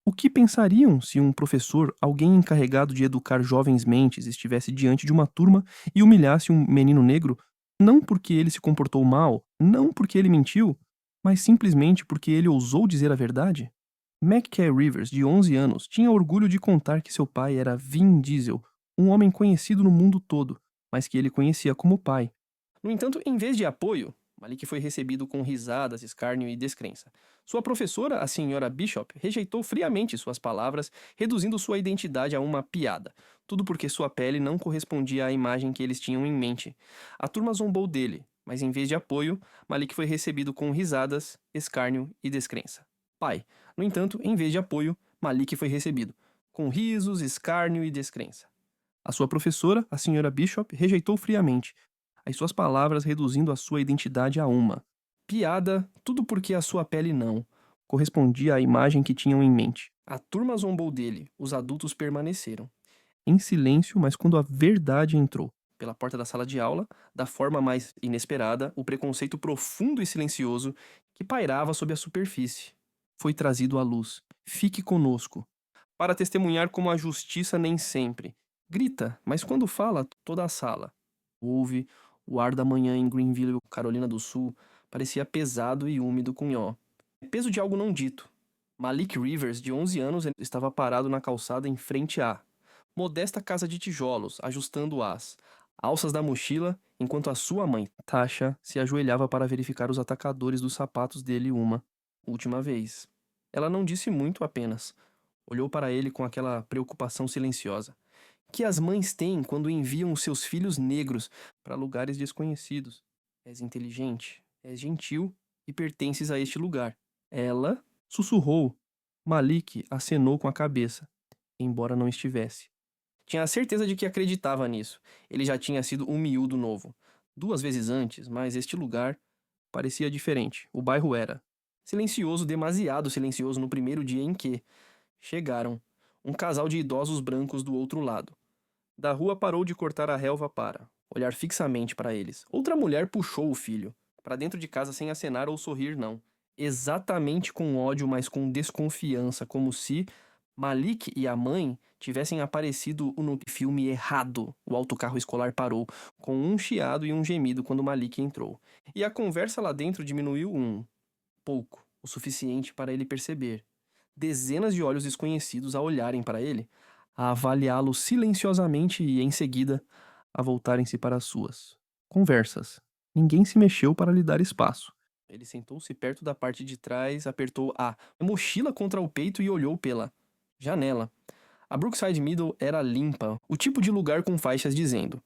O que pensariam se um professor, alguém encarregado de educar jovens mentes, estivesse diante de uma turma e humilhasse um menino negro, não porque ele se comportou mal, não porque ele mentiu, mas simplesmente porque ele ousou dizer a verdade? McKay Rivers, de 11 anos, tinha orgulho de contar que seu pai era Vin Diesel, um homem conhecido no mundo todo, mas que ele conhecia como pai. No entanto, em vez de apoio, Malik foi recebido com risadas, escárnio e descrença. Sua professora, a senhora Bishop, rejeitou friamente suas palavras, reduzindo sua identidade a uma piada. Tudo porque sua pele não correspondia à imagem que eles tinham em mente. A turma zombou dele, mas em vez de apoio, Malik foi recebido com risadas, escárnio e descrença. Pai, no entanto, em vez de apoio, Malik foi recebido com risos, escárnio e descrença. A sua professora, a senhora Bishop, rejeitou friamente as suas palavras, reduzindo a sua identidade a uma piada, tudo porque a sua pele não correspondia à imagem que tinham em mente. A turma zombou dele, os adultos permaneceram em silêncio, mas quando a verdade entrou pela porta da sala de aula, da forma mais inesperada, o preconceito profundo e silencioso que pairava sob a superfície foi trazido à luz. Fique conosco, para testemunhar como a justiça nem sempre grita, mas quando fala, toda a sala ouve. O ar da manhã em Greenville, Carolina do Sul, parecia pesado e úmido com ó. Peso de algo não dito. Malik Rivers, de 11 anos, estava parado na calçada em frente à modesta casa de tijolos, ajustando as alças da mochila, enquanto a sua mãe, Tasha, se ajoelhava para verificar os atacadores dos sapatos dele uma última vez. Ela não disse muito apenas. Olhou para ele com aquela preocupação silenciosa que as mães têm quando enviam seus filhos negros para lugares desconhecidos. És inteligente, és gentil e pertences a este lugar. Ela sussurrou. Malik acenou com a cabeça, embora não estivesse. Tinha a certeza de que acreditava nisso. Ele já tinha sido um miúdo novo. 2 vezes antes, mas este lugar parecia diferente. O bairro era silencioso, demasiado silencioso no primeiro dia em que chegaram. Um casal de idosos brancos do outro lado. Da rua parou de cortar a relva para olhar fixamente para eles. Outra mulher puxou o filho para dentro de casa sem acenar ou sorrir, não. Exatamente com ódio, mas com desconfiança, como se Malik e a mãe tivessem aparecido no filme errado. O autocarro escolar parou, com um chiado e um gemido quando Malik entrou. E a conversa lá dentro diminuiu um pouco, o suficiente para ele perceber. Dezenas de olhos desconhecidos a olharem para ele, a avaliá-lo silenciosamente e, em seguida, a voltarem-se para as suas conversas. Ninguém se mexeu para lhe dar espaço. Ele sentou-se perto da parte de trás, apertou a mochila contra o peito e olhou pela janela. A Brookside Middle era limpa, o tipo de lugar com faixas dizendo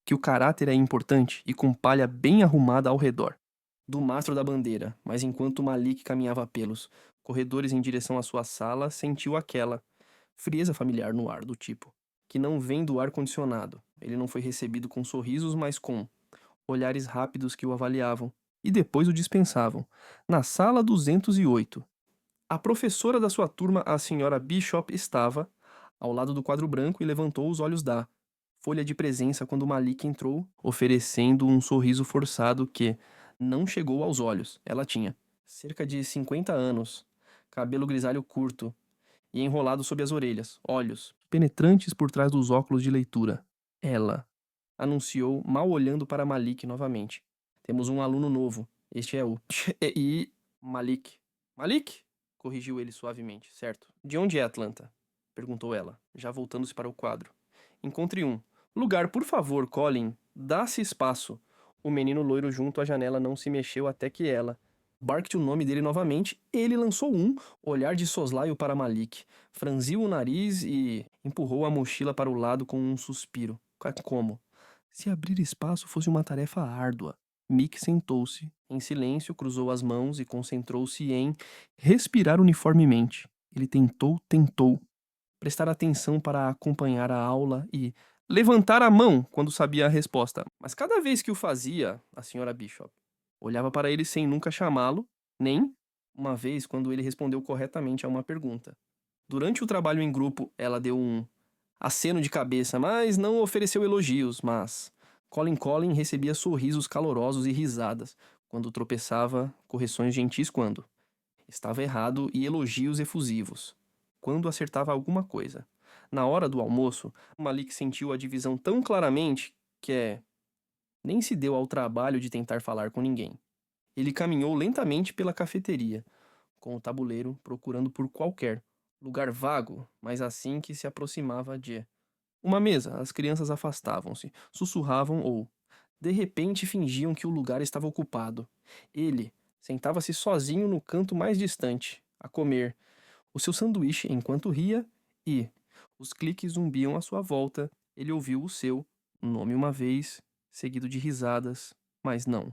que o caráter é importante e com palha bem arrumada ao redor do mastro da bandeira, mas enquanto Malik caminhava pelos corredores em direção à sua sala, sentiu aquela frieza familiar no ar, do tipo que não vem do ar-condicionado. Ele não foi recebido com sorrisos, mas com olhares rápidos que o avaliavam e depois o dispensavam. Na sala 208, a professora da sua turma, a senhora Bishop, estava ao lado do quadro branco e levantou os olhos da folha de presença quando Malik entrou, oferecendo um sorriso forçado que não chegou aos olhos. Ela tinha cerca de 50 anos, cabelo grisalho curto e enrolado sob as orelhas, olhos penetrantes por trás dos óculos de leitura. Ela anunciou, mal olhando para Malik novamente. Temos um aluno novo. Este é o. E. Malik. Malik? Corrigiu ele suavemente. Certo. De onde é Atlanta? Perguntou ela, já voltando-se para o quadro. Encontre um. Lugar, por favor, Colin. Dá-se espaço. O menino loiro junto à janela não se mexeu até que ela. Barked o nome dele novamente. Ele lançou um olhar de soslaio para Malik. Franziu o nariz e empurrou a mochila para o lado com um suspiro. Como? Se abrir espaço fosse uma tarefa árdua. Mick sentou-se, em silêncio, cruzou as mãos e concentrou-se em respirar uniformemente. Ele tentou prestar atenção para acompanhar a aula e levantar a mão quando sabia a resposta. Mas cada vez que o fazia, a senhora Bishop olhava para ele sem nunca chamá-lo, nem uma vez quando ele respondeu corretamente a uma pergunta. Durante o trabalho em grupo, ela deu um aceno de cabeça, mas não ofereceu elogios, mas Colin recebia sorrisos calorosos e risadas quando tropeçava, correções gentis quando estava errado e elogios efusivos quando acertava alguma coisa. Na hora do almoço, Malik sentiu a divisão tão claramente que nem se deu ao trabalho de tentar falar com ninguém. Ele caminhou lentamente pela cafeteria, com o tabuleiro procurando por qualquer lugar vago, mas assim que se aproximava de uma mesa, as crianças afastavam-se, sussurravam ou, de repente, fingiam que o lugar estava ocupado. Ele sentava-se sozinho no canto mais distante, a comer o seu sanduíche enquanto ria e os cliques zumbiam à sua volta. Ele ouviu o seu nome uma vez, seguido de risadas, mas não.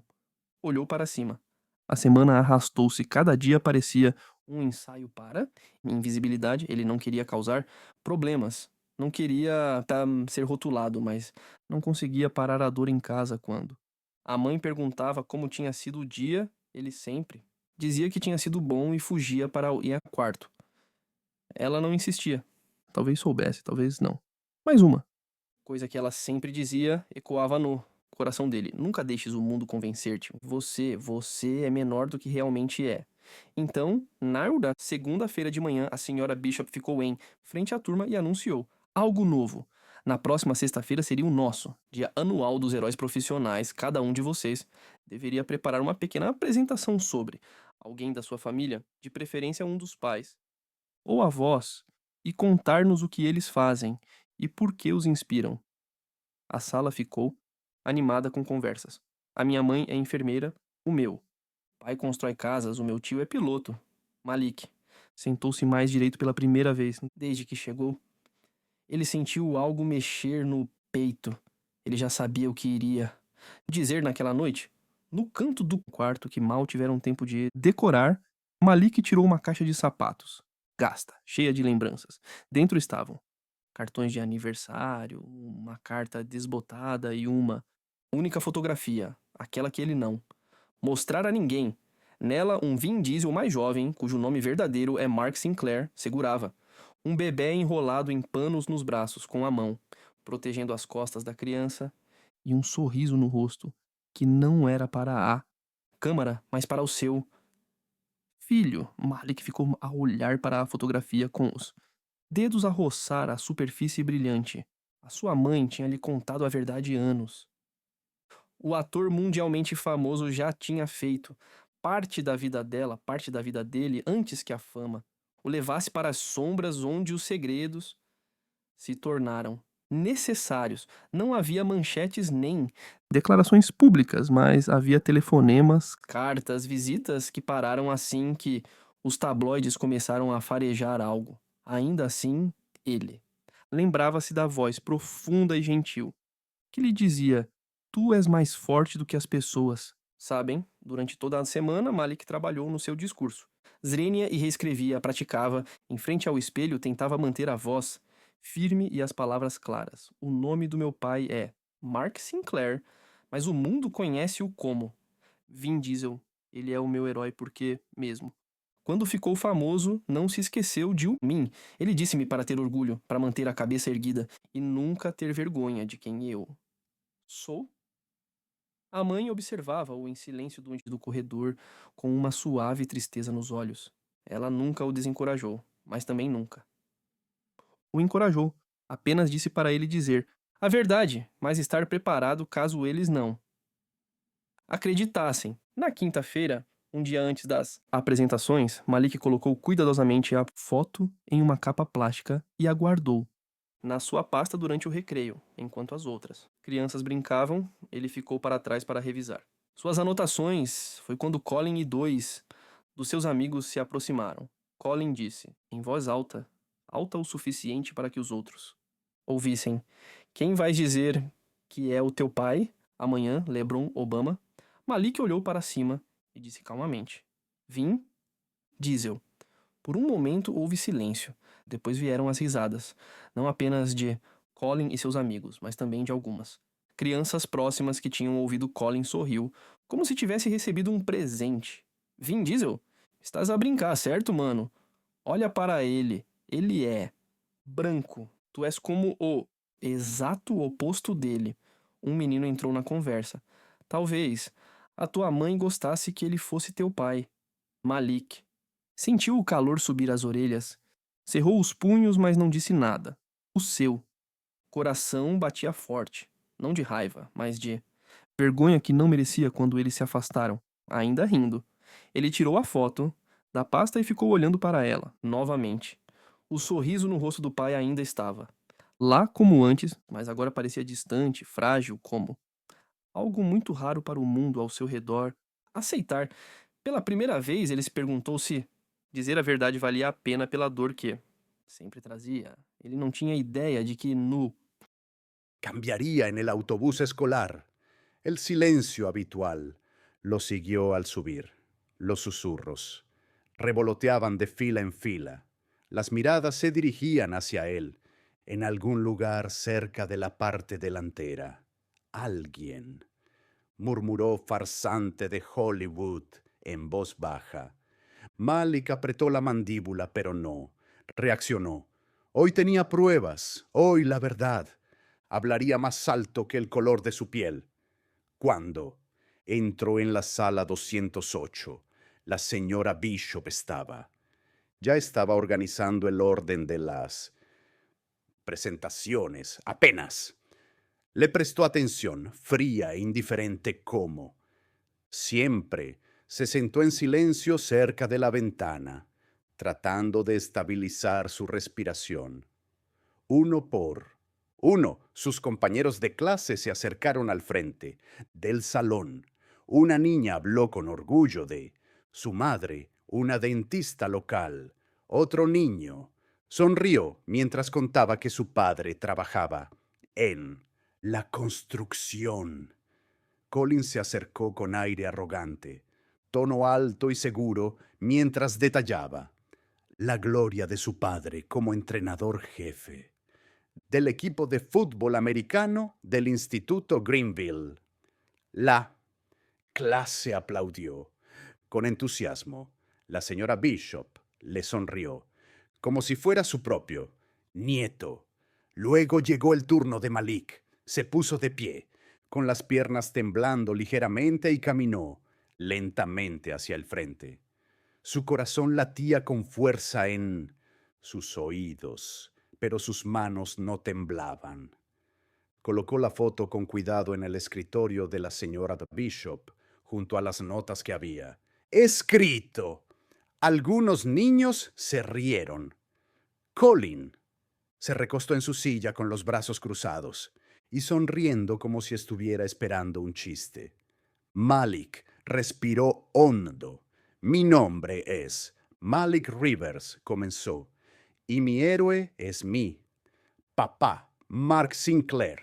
Olhou para cima. A semana arrastou-se, cada dia parecia um ensaio para invisibilidade. Ele não queria causar problemas, não queria ser rotulado, mas não conseguia parar a dor em casa quando. A mãe perguntava como tinha sido o dia, ele sempre dizia que tinha sido bom e fugia para ir ao quarto. Ela não insistia. Talvez soubesse, talvez não. Mais uma. Coisa que ela sempre dizia ecoava no coração dele. Nunca deixes o mundo convencer-te. Você é menor do que realmente é. Então, na segunda-feira de manhã, a senhora Bishop ficou em frente à turma e anunciou algo novo. Na próxima sexta-feira seria o nosso dia anual dos heróis profissionais. Cada um de vocês deveria preparar uma pequena apresentação sobre alguém da sua família, de preferência um dos pais ou avós, e contar-nos o que eles fazem e por que os inspiram. A sala ficou animada com conversas. A minha mãe é enfermeira, o meu pai constrói casas, o meu tio é piloto. Malik sentou-se mais direito pela primeira vez desde que chegou. Ele sentiu algo mexer no peito. Ele já sabia o que iria dizer naquela noite. No canto do quarto que mal tiveram tempo de decorar, Malik tirou uma caixa de sapatos, gasta, cheia de lembranças. Dentro estavam cartões de aniversário, uma carta desbotada e uma única fotografia, aquela que ele não mostrar a ninguém. Nela, um Vin Diesel mais jovem, cujo nome verdadeiro é Mark Sinclair, segurava um bebê enrolado em panos nos braços com a mão, protegendo as costas da criança, e um sorriso no rosto, que não era para a câmara, mas para o seu filho. Malik ficou a olhar para a fotografia com os dedos a roçar a superfície brilhante. A sua mãe tinha lhe contado a verdade anos. O ator mundialmente famoso já tinha feito parte da vida dela, parte da vida dele, antes que a fama o levasse para as sombras onde os segredos se tornaram necessários. Não havia manchetes nem declarações públicas, mas havia telefonemas, cartas, visitas que pararam assim que os tabloides começaram a farejar algo. Ainda assim, ele lembrava-se da voz profunda e gentil que lhe dizia: Tu és mais forte do que as pessoas. Sabem, durante toda a semana, Malik trabalhou no seu discurso. Zrenia e reescrevia, praticava, em frente ao espelho, tentava manter a voz firme e as palavras claras. O nome do meu pai é Mark Sinclair, mas o mundo conhece-o como Vin Diesel. Ele é o meu herói porque, mesmo quando ficou famoso, não se esqueceu de mim. Ele disse-me para ter orgulho, para manter a cabeça erguida e nunca ter vergonha de quem eu sou? A mãe observava-o em silêncio do corredor, com uma suave tristeza nos olhos. Ela nunca o desencorajou, mas também nunca o encorajou. Apenas disse para ele dizer a verdade, mas estar preparado caso eles não acreditassem. Na quinta-feira, um dia antes das apresentações, Malik colocou cuidadosamente a foto em uma capa plástica e a guardou na sua pasta durante o recreio, enquanto as outras crianças brincavam, ele ficou para trás para revisar. Suas anotações foi quando Colin e dois dos seus amigos se aproximaram. Colin disse, em voz alta, alta o suficiente para que os outros ouvissem: Quem vais dizer que é o teu pai? Amanhã, LeBron Obama. Malik olhou para cima e disse calmamente: Vin Diesel. Por um momento houve silêncio. Depois vieram as risadas, não apenas de Colin e seus amigos, mas também de algumas crianças próximas que tinham ouvido Colin sorriu, como se tivesse recebido um presente. Vin Diesel? Estás a brincar, certo, mano? Olha para ele. Ele é branco. Tu és como o exato oposto dele. Um menino entrou na conversa. Talvez a tua mãe gostasse que ele fosse teu pai. Malik sentiu o calor subir às orelhas Cerrou os punhos, mas não disse nada. O seu coração batia forte, não de raiva, mas de vergonha que não merecia quando eles se afastaram, ainda rindo. Ele tirou a foto da pasta e ficou olhando para ela, novamente. O sorriso no rosto do pai ainda estava. Lá como antes, mas agora parecia distante, frágil, como algo muito raro para o mundo ao seu redor aceitar. Pela primeira vez, ele se perguntou se dizer a verdade valia a pena pela dor que sempre trazia. Ele não tinha ideia de que no Cambiaría en el autobús escolar. El silencio habitual lo siguió al subir. Los susurros revoloteaban de fila en fila. Las miradas se dirigían hacia él, en algún lugar cerca de la parte delantera. Alguien, murmuró farsante de Hollywood en voz baja. Malik apretó la mandíbula, pero no. Reaccionó. Hoy tenía pruebas, hoy la verdad. Hablaría más alto que el color de su piel. Cuando entró en la sala 208, la señora Bishop estaba. Ya estaba organizando el orden de las presentaciones, apenas. Le prestó atención, fría e indiferente como. Siempre se sentó en silencio cerca de la ventana, tratando de estabilizar su respiración. Uno por uno, sus compañeros de clase se acercaron al frente del salón. Una niña habló con orgullo de su madre, una dentista local. Otro niño sonrió mientras contaba que su padre trabajaba en la construcción. Collins se acercó con aire arrogante, tono alto y seguro, mientras detallaba la gloria de su padre como entrenador jefe del equipo de fútbol americano del Instituto Greenville. La clase aplaudió con entusiasmo. La señora Bishop le sonrió, como si fuera su propio nieto. Luego llegó el turno de Malik. Se puso de pie, con las piernas temblando ligeramente y caminó lentamente hacia el frente. Su corazón latía con fuerza en sus oídos, pero sus manos no temblaban. Colocó la foto con cuidado en el escritorio de la señora Bishop, junto a las notas que había. Escrito. Algunos niños se rieron. Colin se recostó en su silla con los brazos cruzados y sonriendo como si estuviera esperando un chiste. Malik respiró hondo. Mi nombre es Malik Rivers, comenzó, y mi héroe es mi papá, Mark Sinclair,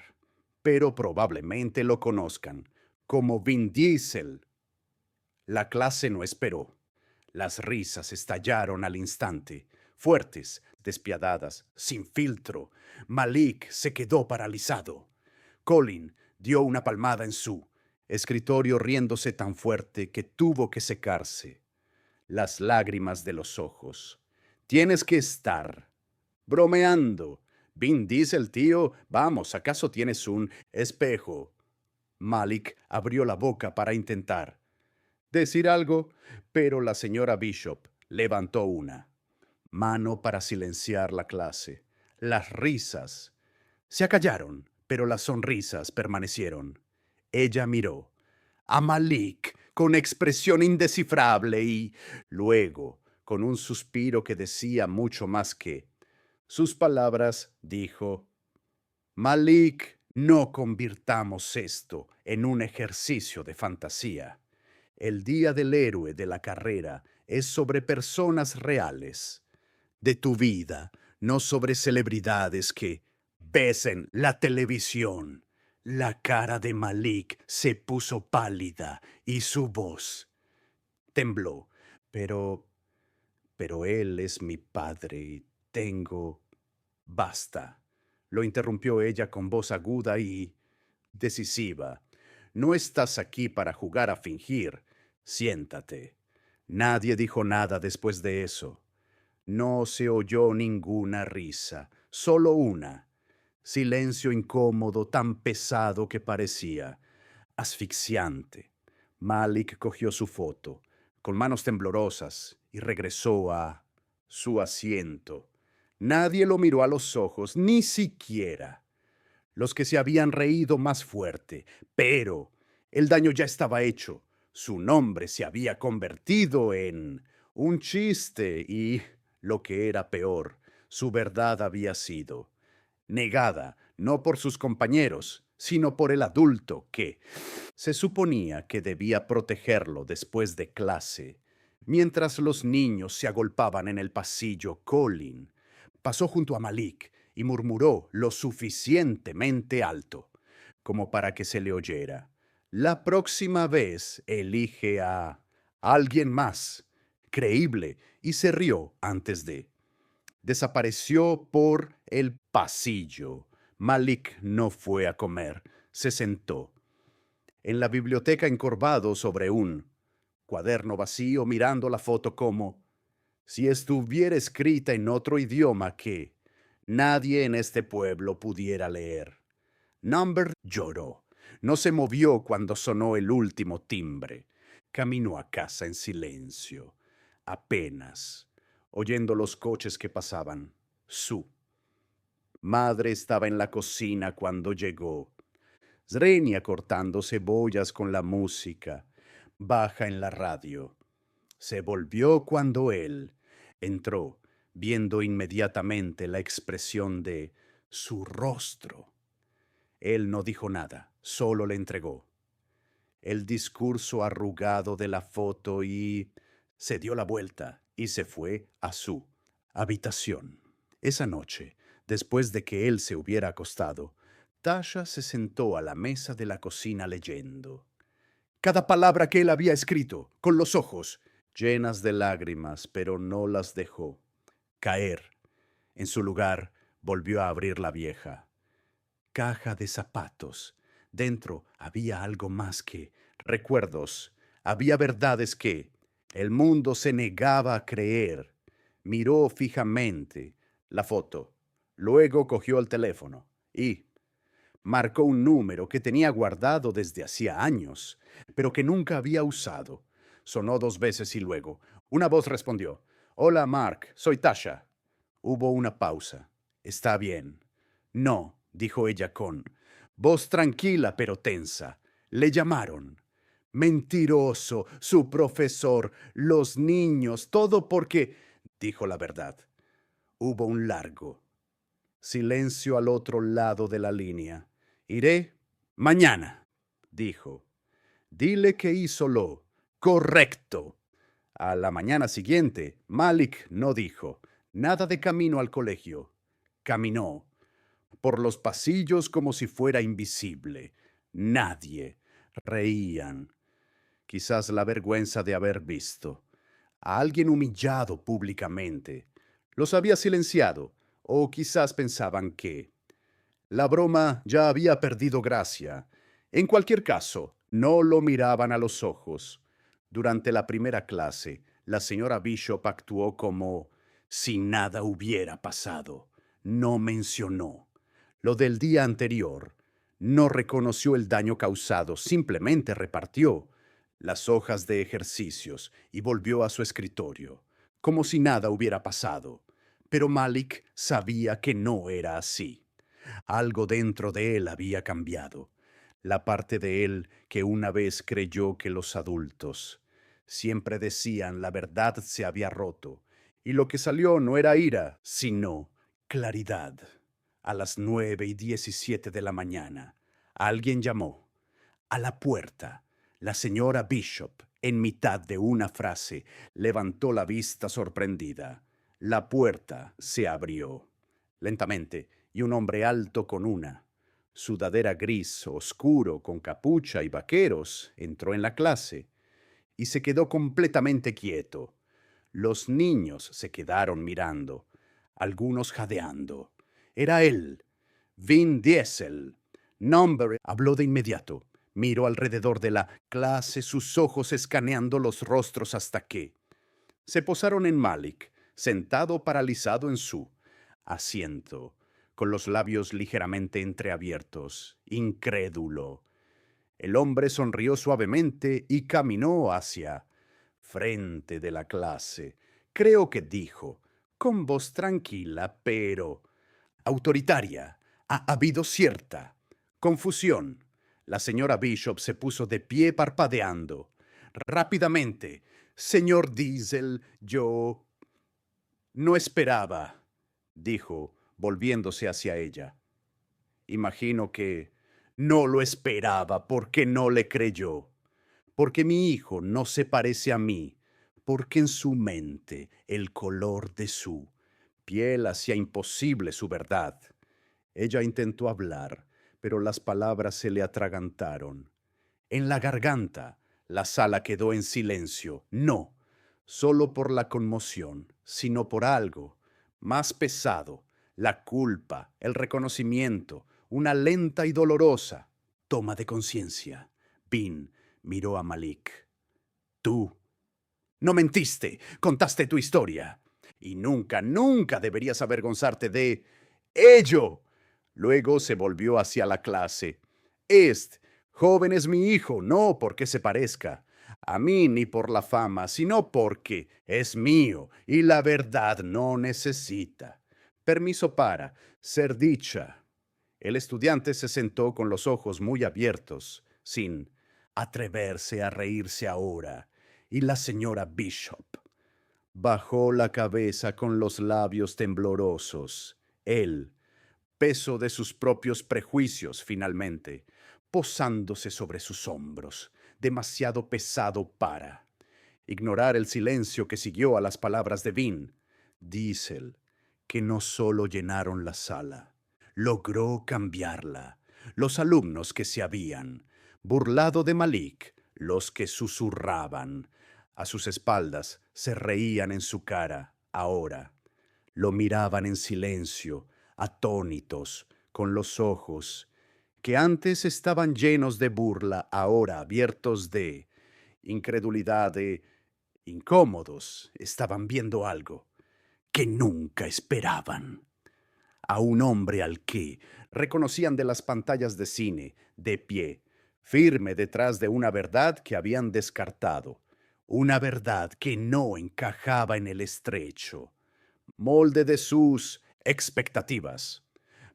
pero probablemente lo conozcan como Vin Diesel. La clase no esperó. Las risas estallaron al instante, fuertes, despiadadas, sin filtro. Malik se quedó paralizado. Colin dio una palmada en su escritorio riéndose tan fuerte que tuvo que secarse las lágrimas de los ojos. Tienes que estar bromeando. Vin Diesel, tío, vamos, ¿acaso tienes un espejo? Malik abrió la boca para intentar decir algo, pero la señora Bishop levantó una mano para silenciar la clase. Las risas se acallaron, pero las sonrisas permanecieron. Ella miró a Malik con expresión indescifrable y luego, con un suspiro que decía mucho más que sus palabras, dijo, Malik, no convirtamos esto en un ejercicio de fantasía. El Día del Héroe de la Carrera es sobre personas reales, de tu vida, no sobre celebridades que ves en la televisión. La cara de Malik se puso pálida y su voz tembló. Pero él es mi padre y tengo... Basta, lo interrumpió ella con voz aguda y decisiva. No estás aquí para jugar a fingir. Siéntate. Nadie dijo nada después de eso. No se oyó ninguna risa, solo una. Silencio incómodo, tan pesado que parecía asfixiante. Malik cogió su foto, con manos temblorosas, y regresó a su asiento. Nadie lo miró a los ojos, ni siquiera los que se habían reído más fuerte. Pero el daño ya estaba hecho. Su nombre se había convertido en un chiste y, lo que era peor, su verdad había sido negada no por sus compañeros, sino por el adulto que se suponía que debía protegerlo después de clase. Mientras los niños se agolpaban en el pasillo, Colin pasó junto a Malik y murmuró lo suficientemente alto como para que se le oyera. La próxima vez elige a alguien más creíble, y se rió antes de. Desapareció por el pasillo. Malik no fue a comer, se sentó en la biblioteca encorvado sobre un cuaderno vacío mirando la foto como si estuviera escrita en otro idioma que nadie en este pueblo pudiera leer. Number lloró. No se movió cuando sonó el último timbre. Caminó a casa en silencio, apenas oyendo los coches que pasaban. Su madre estaba en la cocina cuando llegó. Zrenia cortando cebollas con la música baja en la radio. Se volvió cuando él entró, viendo inmediatamente la expresión de su rostro. Él no dijo nada, solo le entregó el discurso arrugado de la foto y se dio la vuelta y se fue a su habitación. Esa noche, después de que él se hubiera acostado, Tasha se sentó a la mesa de la cocina leyendo cada palabra que él había escrito, con los ojos llenas de lágrimas, pero no las dejó caer. En su lugar, volvió a abrir la vieja caja de zapatos. Dentro había algo más que recuerdos. Había verdades que el mundo se negaba a creer. Miró fijamente la foto. Luego cogió el teléfono y marcó un número que tenía guardado desde hacía años, pero que nunca había usado. Sonó 2 veces y luego una voz respondió. Hola, Mark, soy Tasha. Hubo una pausa. Está bien. No, dijo ella con voz tranquila pero tensa. Le llamaron. Mentiroso, su profesor, los niños, todo porque dijo la verdad. Hubo un largo silencio al otro lado de la línea. Iré mañana, dijo. Dile que hizo lo correcto. A la mañana siguiente, Malik no dijo nada de camino al colegio. Caminó por los pasillos como si fuera invisible. Nadie reían. Quizás la vergüenza de haber visto a alguien humillado públicamente los había silenciado, o quizás pensaban que la broma ya había perdido gracia. En cualquier caso, no lo miraban a los ojos. Durante la primera clase, la señora Bishop actuó como si nada hubiera pasado. No mencionó lo del día anterior. No reconoció el daño causado, simplemente repartió las hojas de ejercicios y volvió a su escritorio, como si nada hubiera pasado. Pero Malik sabía que no era así. Algo dentro de él había cambiado. La parte de él que una vez creyó que los adultos siempre decían la verdad se había roto, y lo que salió no era ira, sino claridad. A las 9:17 de la mañana, alguien llamó. A la puerta, la señora Bishop, en mitad de una frase, levantó la vista sorprendida. La puerta se abrió lentamente y un hombre alto con una sudadera gris oscuro con capucha y vaqueros entró en la clase y se quedó completamente quieto. Los niños se quedaron mirando, algunos jadeando. Era él, Vin Diesel. Number habló de inmediato. Miró alrededor de la clase, sus ojos escaneando los rostros hasta que se posaron en Malik, sentado paralizado en su asiento, con los labios ligeramente entreabiertos, incrédulo. El hombre sonrió suavemente y caminó hacia frente de la clase. Creo que dijo, con voz tranquila, pero autoritaria. Ha habido cierta confusión. La señora Bishop se puso de pie parpadeando. Rápidamente. Señor Diesel, yo no esperaba, dijo, volviéndose hacia ella. Imagino que no lo esperaba porque no le creyó, porque mi hijo no se parece a mí, porque en su mente el color de su piel hacía imposible su verdad. Ella intentó hablar, pero las palabras se le atragantaron. En la garganta, la sala quedó en silencio, no solo por la conmoción, sino por algo más pesado, la culpa, el reconocimiento, una lenta y dolorosa toma de conciencia. Bean miró a Malik. Tú no mentiste, contaste tu historia. Y nunca, nunca deberías avergonzarte de ello. Luego se volvió hacia la clase. Joven es mi hijo, no porque se parezca a mí ni por la fama, sino porque es mío y la verdad no necesita permiso para ser dicha. El estudiante se sentó con los ojos muy abiertos, sin atreverse a reírse ahora, y la señora Bishop bajó la cabeza con los labios temblorosos. El peso de sus propios prejuicios, finalmente, posándose sobre sus hombros, demasiado pesado para ignorar el silencio que siguió a las palabras de Bean. Diesel, que no solo llenaron la sala, logró cambiarla. Los alumnos que se habían burlado de Malik, los que susurraban a sus espaldas, se reían en su cara. Ahora lo miraban en silencio, atónitos, con los ojos que antes estaban llenos de burla, ahora abiertos de incredulidad, de incómodos. Estaban viendo algo que nunca esperaban. A un hombre al que reconocían de las pantallas de cine, de pie, firme detrás de una verdad que habían descartado, una verdad que no encajaba en el estrecho molde de sus expectativas.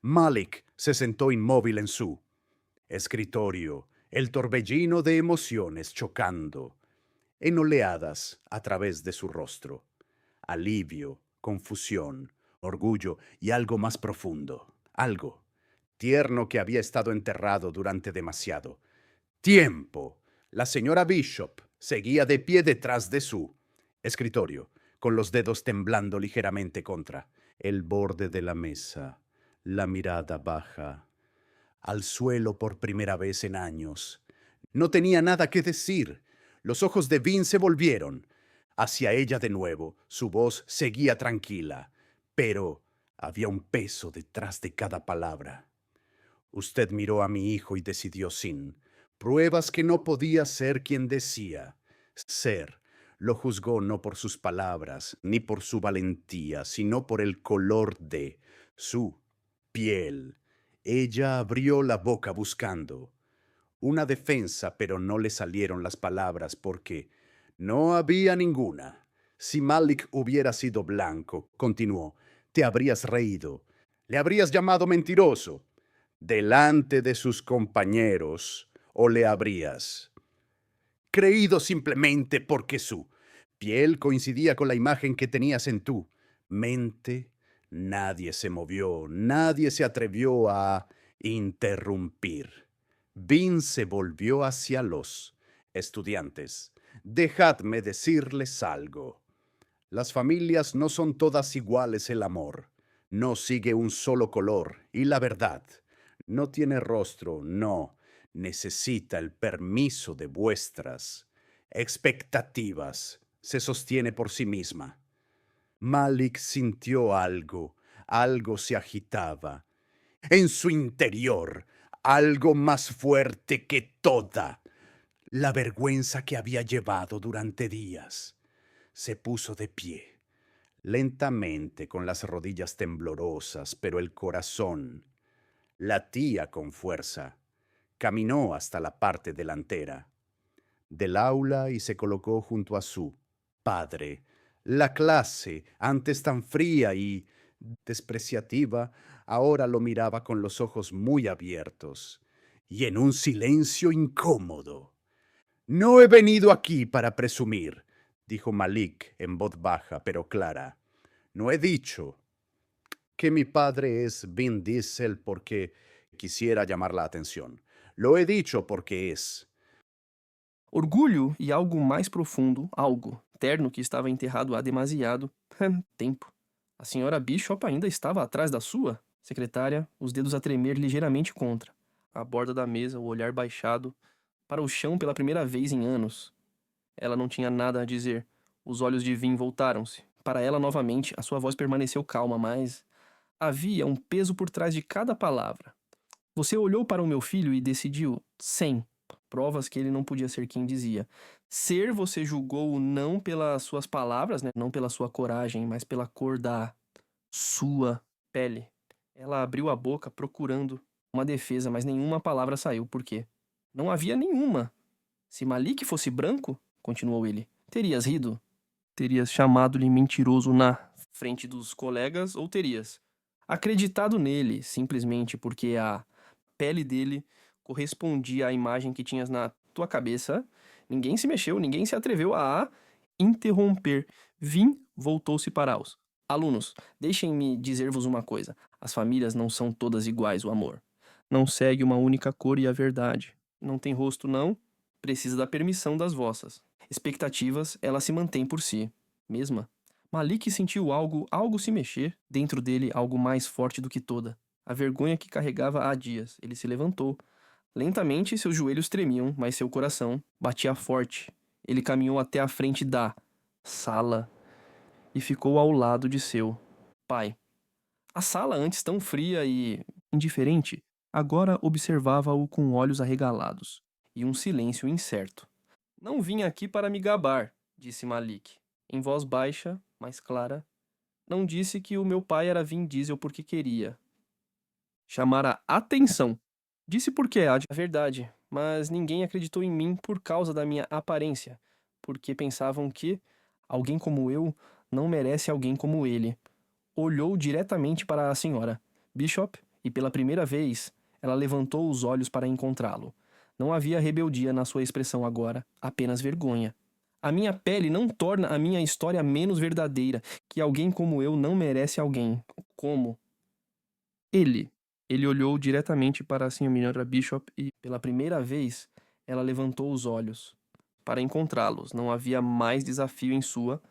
Malik se sentó inmóvil en su escritorio, el torbellino de emociones chocando en oleadas a través de su rostro. Alivio, confusión, orgullo y algo más profundo, algo tierno que había estado enterrado durante demasiado tiempo. La señora Bishop seguía de pie detrás de su escritorio, con los dedos temblando ligeramente contra el borde de la mesa, la mirada baja al suelo por primera vez en años. No tenía nada que decir. Los ojos de Bean se volvieron hacia ella de nuevo. Su voz seguía tranquila, pero había un peso detrás de cada palabra. Usted miró a mi hijo y decidió sin pruebas que no podía ser quien decía ser. Lo juzgó no por sus palabras ni por su valentía, sino por el color de su piel. Ella abrió la boca buscando una defensa, pero no le salieron las palabras porque no había ninguna. Si Malik hubiera sido blanco, continuó, te habrías reído, le habrías llamado mentiroso delante de sus compañeros, o le habrías creído simplemente porque su piel coincidía con la imagen que tenías en tu mente. Nadie se movió, nadie se atrevió a interrumpir. Bean se volvió hacia los estudiantes. Dejadme decirles algo. Las familias no son todas iguales. El amor no sigue un solo color y la verdad no tiene rostro, no necesita el permiso de vuestras expectativas. Se sostiene por sí misma. Malik sintió algo, algo se agitaba en su interior, algo más fuerte que toda la vergüenza que había llevado durante días. Se puso de pie, lentamente, con las rodillas temblorosas, pero el corazón latía con fuerza. Caminó hasta la parte delantera del aula y se colocó junto a su padre, La clase, antes tan fría y despreciativa, ahora lo miraba con los ojos muy abiertos y en un silencio incómodo. No he venido aquí para presumir, dijo Malik en voz baja pero clara. No he dicho que mi padre es Vin Diesel porque quisiera llamar la atención. Lo he dicho porque es. Orgulho e algo mais profundo, algo terno que estava enterrado há demasiado tempo. A senhora Bishop ainda estava atrás da sua secretária, os dedos a tremer ligeiramente contra a borda da mesa, o olhar baixado para o chão pela primeira vez em anos. Ela não tinha nada a dizer. Os olhos de Vin voltaram-se. Para ela novamente, a sua voz permaneceu calma, mas havia um peso por trás de cada palavra. Você olhou para o meu filho e decidiu, sem provas que ele não podia ser quem dizia. Ser você julgou não pelas suas palavras, né? Não pela sua coragem, mas pela cor da sua pele. Ela abriu a boca procurando uma defesa, mas nenhuma palavra saiu. Por quê? Não havia nenhuma. Se Malik fosse branco, continuou ele, terias rido? Terias chamado-lhe mentiroso na frente dos colegas ou terias acreditado nele simplesmente porque a pele dele correspondia à imagem que tinhas na tua cabeça? Ninguém se mexeu, ninguém se atreveu a interromper. Vim voltou-se para os alunos. Deixem-me dizer-vos uma coisa. As famílias não são todas iguais, o amor. Não segue uma única cor e a verdade. Não tem rosto, não? Precisa da permissão das vossas expectativas, ela se mantém por si mesma. Malik sentiu algo se mexer dentro dele, algo mais forte do que toda. A vergonha que carregava há dias. Ele se levantou. Lentamente, seus joelhos tremiam, mas seu coração batia forte. Ele caminhou até a frente da sala e ficou ao lado de seu pai. A sala, antes tão fria e indiferente, agora observava-o com olhos arregalados e um silêncio incerto. Não vim aqui para me gabar, disse Malik, em voz baixa, mas clara. Não disse que o meu pai era Vin Diesel porque queria chamar a atenção. Disse porque é a verdade, mas ninguém acreditou em mim por causa da minha aparência, porque pensavam que alguém como eu não merece alguém como ele. Olhou diretamente para a senhora Bishop e pela primeira vez ela levantou os olhos para encontrá-lo. Não havia rebeldia na sua expressão agora, apenas vergonha. A minha pele não torna a minha história menos verdadeira, que alguém como eu não merece alguém. Como? Ele. Ele olhou diretamente para a senhora Bishop e, pela primeira vez, ela levantou os olhos para encontrá-los. Não havia mais desafio em sua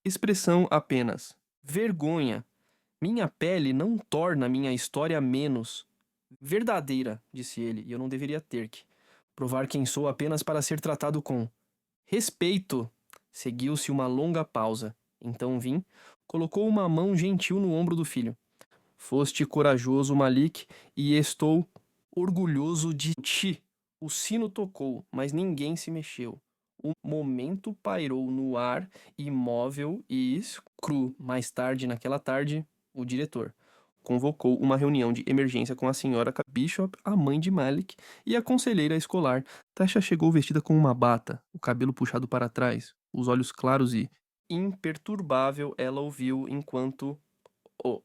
expressão, apenas vergonha. Minha pele não torna minha história menos verdadeira, disse ele, e eu não deveria ter que provar quem sou apenas para ser tratado com respeito. Seguiu-se uma longa pausa. Então Vim colocou uma mão gentil no ombro do filho. Foste corajoso, Malik, e estou orgulhoso de ti. O sino tocou, mas ninguém se mexeu. O momento pairou no ar, imóvel e escuro. Mais tarde, naquela tarde, o diretor convocou uma reunião de emergência com a senhora Bishop, a mãe de Malik, e a conselheira escolar. Tasha chegou vestida com uma bata, o cabelo puxado para trás, os olhos claros e imperturbável. Ela ouviu enquanto o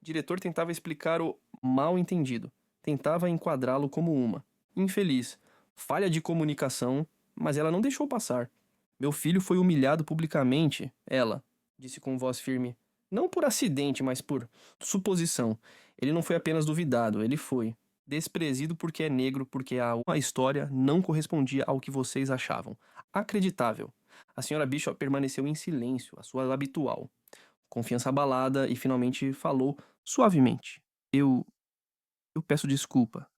diretor tentava explicar o mal-entendido. Tentava enquadrá-lo como uma infeliz falha de comunicação, mas ela não deixou passar. Meu filho foi humilhado publicamente, ela disse com voz firme. Não por acidente, mas por suposição. Ele não foi apenas duvidado, ele foi desprezido porque é negro, porque a história não correspondia ao que vocês achavam. Acreditável. A senhora Bishop permaneceu em silêncio, a sua habitual. Confiança abalada, e finalmente falou suavemente. Eu peço desculpa.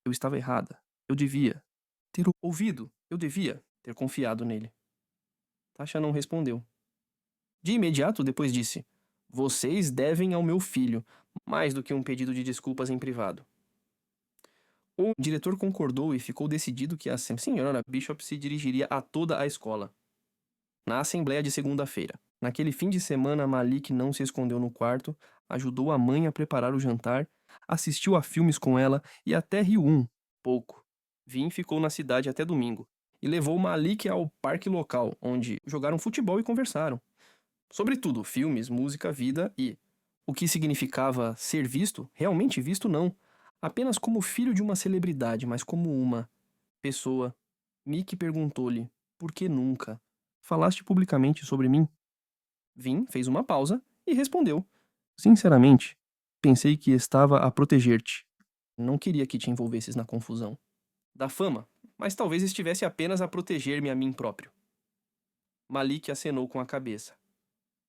Eu estava errada. Eu devia ter ouvido. Eu devia ter confiado nele. Tasha não respondeu. De imediato, depois disse. Vocês devem ao meu filho, mais do que um pedido de desculpas em privado. O diretor concordou e ficou decidido que a senhora Bishop se dirigiria a toda a escola. Na assembleia de segunda-feira. Naquele fim de semana, Malik não se escondeu no quarto, ajudou a mãe a preparar o jantar, assistiu a filmes com ela e até riu pouco. Vim ficou na cidade até domingo e levou Malik ao parque local, onde jogaram futebol e conversaram Sobretudo, filmes, música, vida e o que significava ser visto, realmente visto não, apenas como filho de uma celebridade, mas como uma pessoa. Mickey perguntou-lhe: por que nunca? Falaste publicamente sobre mim? Vin fez uma pausa e respondeu: sinceramente, pensei que estava a proteger-te. Não queria que te envolvesses na confusão. Da fama, mas talvez estivesse apenas a proteger-me a mim próprio. Malik acenou com a cabeça.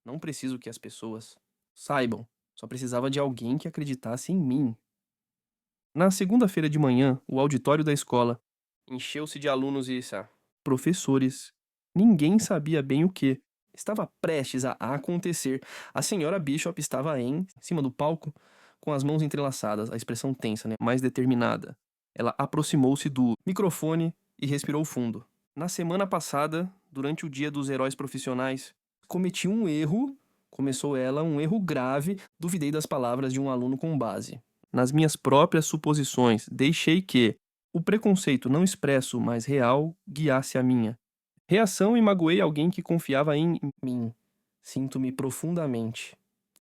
Não preciso que as pessoas saibam. Só precisava de alguém que acreditasse em mim. Na segunda-feira de manhã, o auditório da escola encheu-se de alunos e professores. Ninguém sabia bem o que estava prestes a acontecer. A senhora Bishop estava em cima do palco, com as mãos entrelaçadas, a expressão tensa, né, mais determinada. Ela aproximou-se do microfone e respirou fundo. Na semana passada, durante o Dia dos Heróis Profissionais, cometi um erro, começou ela, um erro grave, duvidei das palavras de um aluno com base nas minhas próprias suposições, deixei que o preconceito não expresso, mas real, guiasse a minha reação e magoei alguém que confiava em mim. Sinto-me profundamente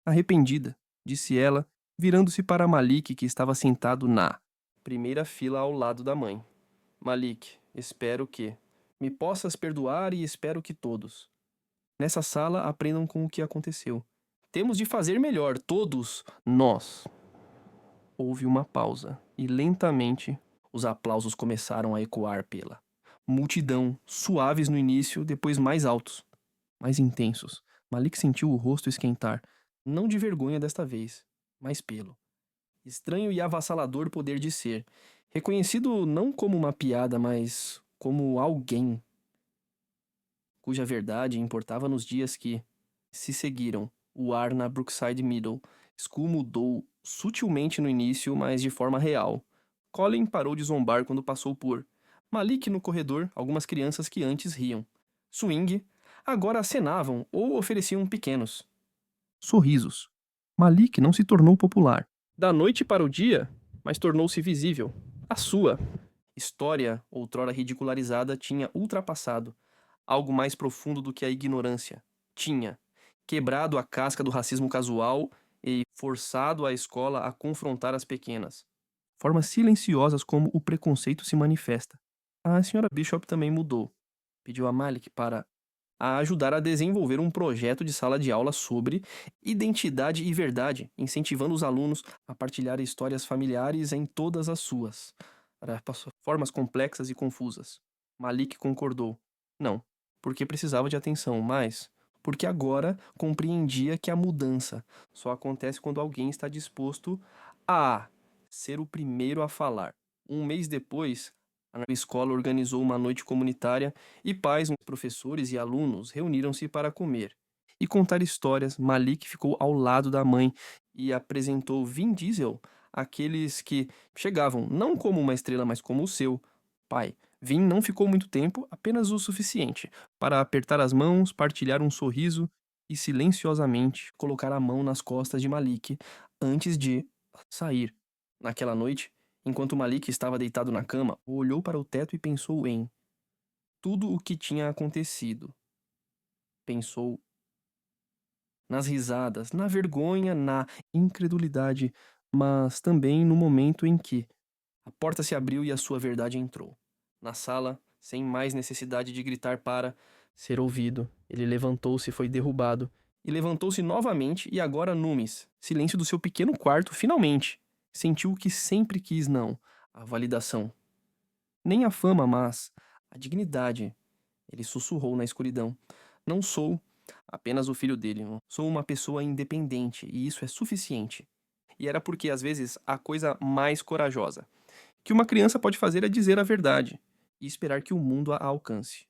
arrependida, disse ela, virando-se para Malik, que estava sentado na primeira fila ao lado da mãe. Malik, espero que me possas perdoar e espero que todos nessa sala aprendam com o que aconteceu. Temos de fazer melhor, todos nós. Houve uma pausa e lentamente os aplausos começaram a ecoar pela multidão, suaves no início, depois mais altos, mais intensos. Malik sentiu o rosto esquentar, não de vergonha desta vez, mas pelo estranho e avassalador poder de ser, reconhecido não como uma piada, mas como alguém cuja verdade importava nos dias que se seguiram. O ar na Brookside Middle School mudou sutilmente no início, mas de forma real. Colin parou de zombar quando passou por Malik no corredor, algumas crianças que antes riam. Swing agora acenavam ou ofereciam pequenos sorrisos. Malik não se tornou popular da noite para o dia, mas tornou-se visível. A sua história, outrora ridicularizada, tinha ultrapassado algo mais profundo do que a ignorância. Tinha quebrado a casca do racismo casual e forçado a escola a confrontar as pequenas formas silenciosas como o preconceito se manifesta. A senhora Bishop também mudou. Pediu a Malik para a ajudar a desenvolver um projeto de sala de aula sobre identidade e verdade, incentivando os alunos a partilhar histórias familiares em todas as suas formas complexas e confusas. Malik concordou. Não, porque precisava de atenção, mas porque agora compreendia que a mudança só acontece quando alguém está disposto a ser o primeiro a falar. Um mês depois, a escola organizou uma noite comunitária e pais, professores e alunos reuniram-se para comer e contar histórias. Malik ficou ao lado da mãe e apresentou Vin Diesel àqueles que chegavam não como uma estrela, mas como o seu pai. Vin não ficou muito tempo, apenas o suficiente para apertar as mãos, partilhar um sorriso e silenciosamente colocar a mão nas costas de Malik antes de sair. Naquela noite, enquanto Malik estava deitado na cama, olhou para o teto e pensou em tudo o que tinha acontecido. Pensou nas risadas, na vergonha, na incredulidade, mas também no momento em que a porta se abriu e a sua verdade entrou. Na sala, sem mais necessidade de gritar para ser ouvido, ele levantou-se, foi derrubado, e levantou-se novamente e agora Numes, silêncio do seu pequeno quarto, finalmente, sentiu o que sempre quis não, a validação. Nem a fama, mas a dignidade. Ele sussurrou na escuridão. Não sou apenas o filho dele, sou uma pessoa independente e isso é suficiente. E era porque, às vezes, a coisa mais corajosa que uma criança pode fazer é dizer a verdade e esperar que o mundo a alcance.